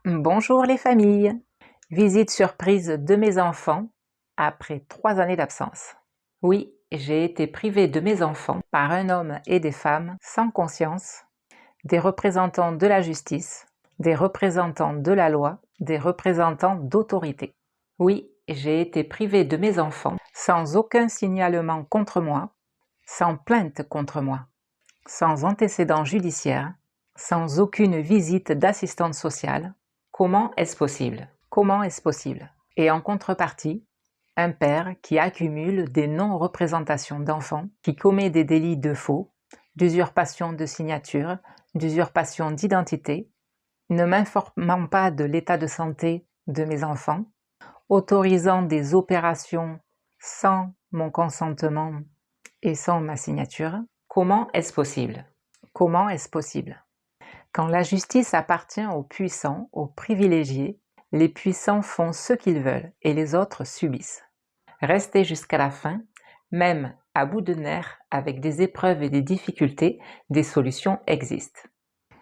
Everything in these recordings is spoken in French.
Bonjour les familles! Visite surprise de mes enfants après 3 années d'absence. Oui, j'ai été privée de mes enfants par un homme et des femmes sans conscience, des représentants de la justice, des représentants de la loi, des représentants d'autorité. Oui, j'ai été privée de mes enfants sans aucun signalement contre moi, sans plainte contre moi, sans antécédent judiciaire, sans aucune visite d'assistante sociale. Comment est-ce possible? Comment est-ce possible? Et en contrepartie, un père qui accumule des non-représentations d'enfants, qui commet des délits de faux, d'usurpation de signature, d'usurpation d'identité, ne m'informant pas de l'état de santé de mes enfants, autorisant des opérations sans mon consentement et sans ma signature. Comment est-ce possible? Comment est-ce possible? Quand la justice appartient aux puissants, aux privilégiés, les puissants font ce qu'ils veulent et les autres subissent. Rester jusqu'à la fin, même à bout de nerfs, avec des épreuves et des difficultés, des solutions existent.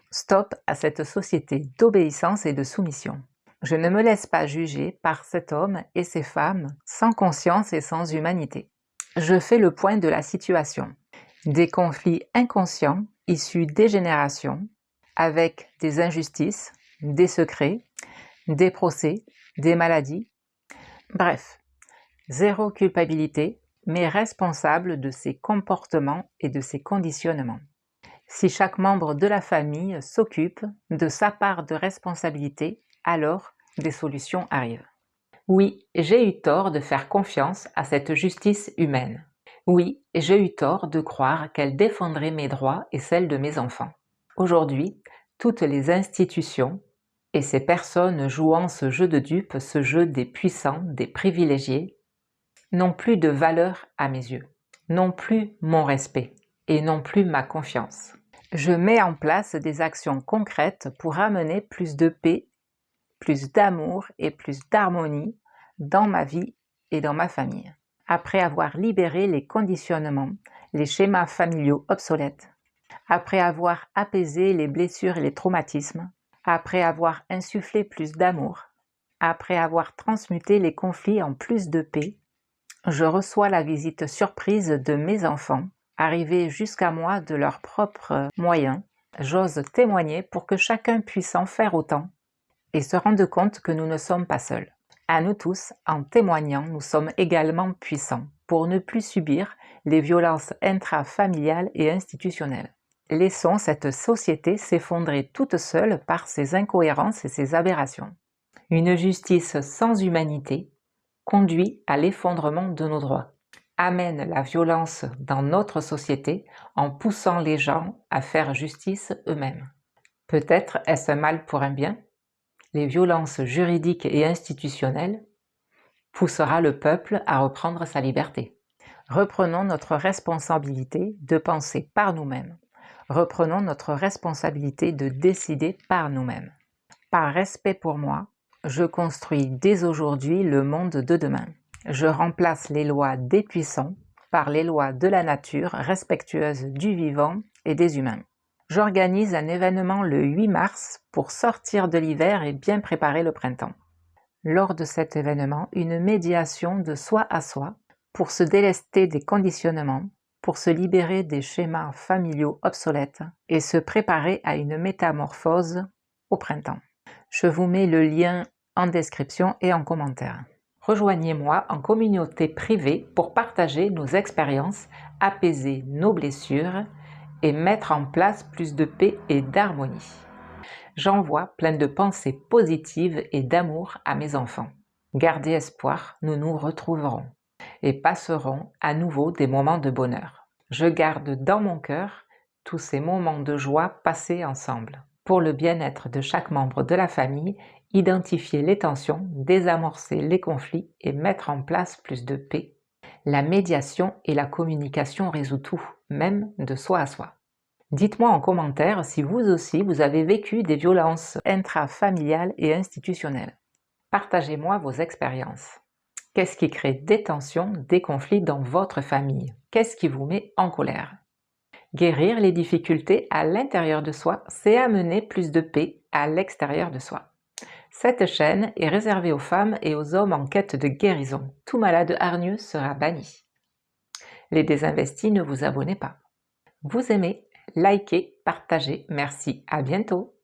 Stop à cette société d'obéissance et de soumission. Je ne me laisse pas juger par cet homme et ces femmes sans conscience et sans humanité. Je fais le point de la situation. Des conflits inconscients issus des générations, avec des injustices, des secrets, des procès, des maladies. Bref, zéro culpabilité, mais responsable de ses comportements et de ses conditionnements. Si chaque membre de la famille s'occupe de sa part de responsabilité, alors des solutions arrivent. Oui, j'ai eu tort de faire confiance à cette justice humaine. Oui, j'ai eu tort de croire qu'elle défendrait mes droits et celles de mes enfants. Aujourd'hui, toutes les institutions et ces personnes jouant ce jeu de dupes, ce jeu des puissants, des privilégiés, n'ont plus de valeur à mes yeux, n'ont plus mon respect et n'ont plus ma confiance. Je mets en place des actions concrètes pour amener plus de paix, plus d'amour et plus d'harmonie dans ma vie et dans ma famille. Après avoir libéré les conditionnements, les schémas familiaux obsolètes, après avoir apaisé les blessures et les traumatismes, après avoir insufflé plus d'amour, après avoir transmuté les conflits en plus de paix, je reçois la visite surprise de mes enfants, arrivés jusqu'à moi de leurs propres moyens. J'ose témoigner pour que chacun puisse en faire autant et se rende compte que nous ne sommes pas seuls. À nous tous, en témoignant, nous sommes également puissants pour ne plus subir les violences intrafamiliales et institutionnelles. Laissons cette société s'effondrer toute seule par ses incohérences et ses aberrations. Une justice sans humanité conduit à l'effondrement de nos droits, amène la violence dans notre société en poussant les gens à faire justice eux-mêmes. Peut-être est-ce un mal pour un bien? Les violences juridiques et institutionnelles poussera le peuple à reprendre sa liberté. Reprenons notre responsabilité de penser par nous-mêmes. Reprenons notre responsabilité de décider par nous-mêmes. Par respect pour moi, je construis dès aujourd'hui le monde de demain. Je remplace les lois des puissants par les lois de la nature respectueuses du vivant et des humains. J'organise un événement le 8 mars pour sortir de l'hiver et bien préparer le printemps. Lors de cet événement, une médiation de soi à soi pour se délester des conditionnements, pour se libérer des schémas familiaux obsolètes et se préparer à une métamorphose au printemps. Je vous mets le lien en description et en commentaire. Rejoignez-moi en communauté privée pour partager nos expériences, apaiser nos blessures et mettre en place plus de paix et d'harmonie. J'envoie plein de pensées positives et d'amour à mes enfants. Gardez espoir, nous nous retrouverons et passerons à nouveau des moments de bonheur. Je garde dans mon cœur tous ces moments de joie passés ensemble. Pour le bien-être de chaque membre de la famille, identifier les tensions, désamorcer les conflits et mettre en place plus de paix. La médiation et la communication résout tout, même de soi à soi. Dites-moi en commentaire si vous aussi vous avez vécu des violences intrafamiliales et institutionnelles. Partagez-moi vos expériences. Qu'est-ce qui crée des tensions, des conflits dans votre famille? Qu'est-ce qui vous met en colère? Guérir les difficultés à l'intérieur de soi, c'est amener plus de paix à l'extérieur de soi. Cette chaîne est réservée aux femmes et aux hommes en quête de guérison. Tout malade hargneux sera banni. Les désinvestis, ne vous abonnez pas. Vous aimez, likez, partagez. Merci, à bientôt.